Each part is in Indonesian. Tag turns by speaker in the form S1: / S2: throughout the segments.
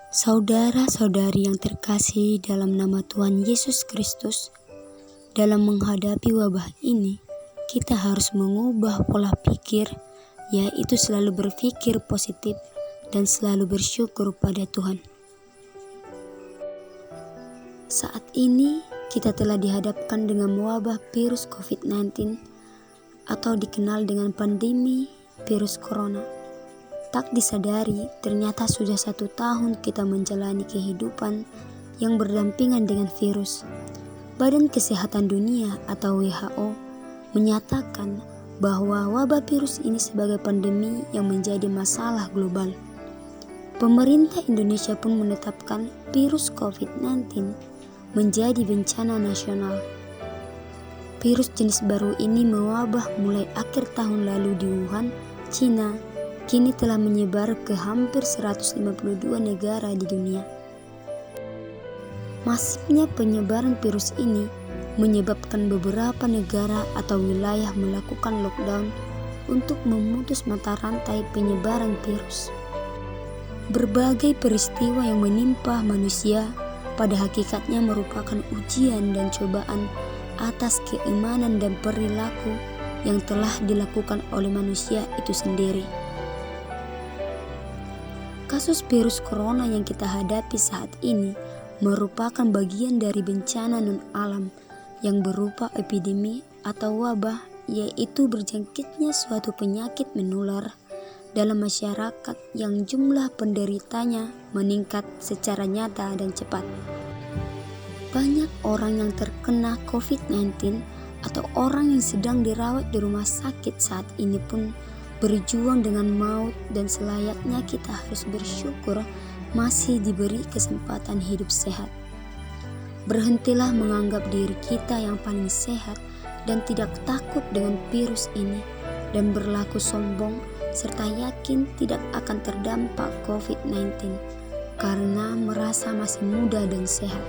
S1: Saudara-saudari yang terkasih dalam nama Tuhan Yesus Kristus, dalam menghadapi wabah ini, kita harus mengubah pola pikir, yaitu selalu berpikir positif dan selalu bersyukur pada Tuhan. Saat ini, kita telah dihadapkan dengan wabah virus COVID-19 atau dikenal dengan pandemi virus corona. Tak disadari, ternyata sudah 1 tahun kita menjalani kehidupan yang berdampingan dengan virus. Badan Kesehatan Dunia atau WHO menyatakan bahwa wabah virus ini sebagai pandemi yang menjadi masalah global. Pemerintah Indonesia pun menetapkan virus COVID-19 menjadi bencana nasional. Virus jenis baru ini mewabah mulai akhir tahun lalu di Wuhan, Cina, kini telah menyebar ke hampir 152 negara di dunia. Masifnya penyebaran virus ini menyebabkan beberapa negara atau wilayah melakukan lockdown untuk memutus mata rantai penyebaran virus. Berbagai peristiwa yang menimpa manusia pada hakikatnya merupakan ujian dan cobaan atas keimanan dan perilaku yang telah dilakukan oleh manusia itu sendiri. Kasus virus corona yang kita hadapi saat ini merupakan bagian dari bencana non-alam yang berupa epidemi atau wabah, yaitu berjangkitnya suatu penyakit menular dalam masyarakat yang jumlah penderitanya meningkat secara nyata dan cepat. Banyak orang yang terkena COVID-19 atau orang yang sedang dirawat di rumah sakit saat ini pun berjuang dengan maut, dan selayaknya kita harus bersyukur masih diberi kesempatan hidup sehat. Berhentilah menganggap diri kita yang paling sehat dan tidak takut dengan virus ini, dan berlaku sombong serta yakin tidak akan terdampak COVID-19 karena merasa masih muda dan sehat.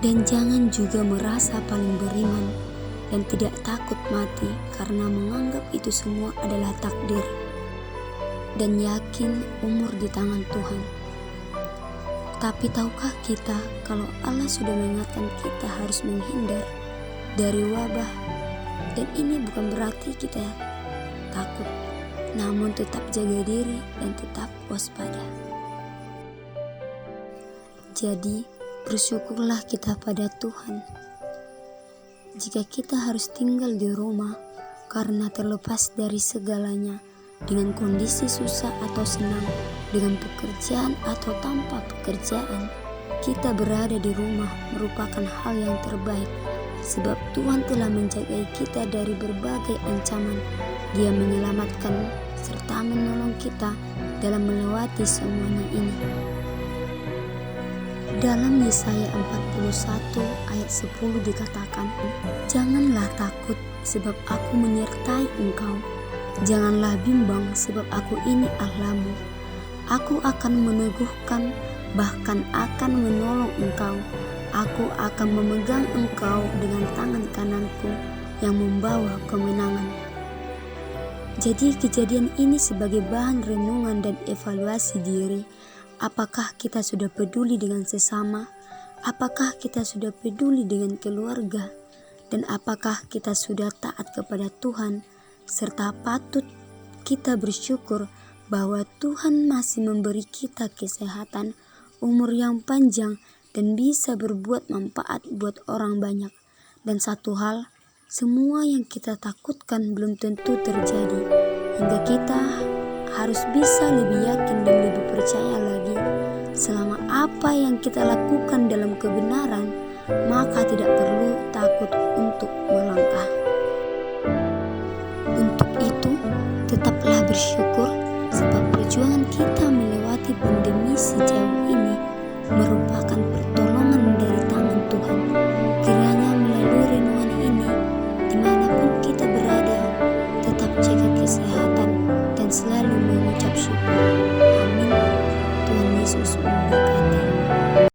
S1: Dan jangan juga merasa paling beriman dan tidak takut mati karena menganggap itu semua adalah takdir dan yakin umur di tangan Tuhan. Tapi tahukah kita kalau Allah sudah mengingatkan kita harus menghindar dari wabah, dan ini bukan berarti kita takut, namun tetap jaga diri dan tetap waspada. Jadi bersyukurlah kita pada Tuhan jika kita harus tinggal di rumah karena terlepas dari segalanya, dengan kondisi susah atau senang, dengan pekerjaan atau tanpa pekerjaan, kita berada di rumah merupakan hal yang terbaik, sebab Tuhan telah menjaga kita dari berbagai ancaman. Dia menyelamatkan serta menolong kita dalam melewati semuanya ini. Dalam Yesaya 41 ayat 10 dikatakan, "Janganlah takut sebab aku menyertai engkau. Janganlah bimbang sebab aku ini Allahmu. Aku akan meneguhkan, bahkan akan menolong engkau. Aku akan memegang engkau dengan tangan kananku yang membawa kemenangan." Jadi kejadian ini sebagai bahan renungan dan evaluasi diri. Apakah kita sudah peduli dengan sesama? Apakah kita sudah peduli dengan keluarga? Dan apakah kita sudah taat kepada Tuhan? Serta patut kita bersyukur bahwa Tuhan masih memberi kita kesehatan, umur yang panjang, dan bisa berbuat manfaat buat orang banyak. Dan satu hal, semua yang kita takutkan belum tentu terjadi, hingga kita harus bisa lebih yakin dan lebih percaya lagi. Selama apa yang kita lakukan dalam kebenaran, maka tidak perlu takut untuk melangkah. Untuk itu, tetaplah bersyukur sebab perjuangan kita melewati pandemi sejauh ini merupakan pertolongan dari tangan Tuhan. Kiranya melalui renungan ini, dimanapun kita berada, tetap jaga kesehatan dan selalu mengucap syukur. Amin. Tuhan Yesus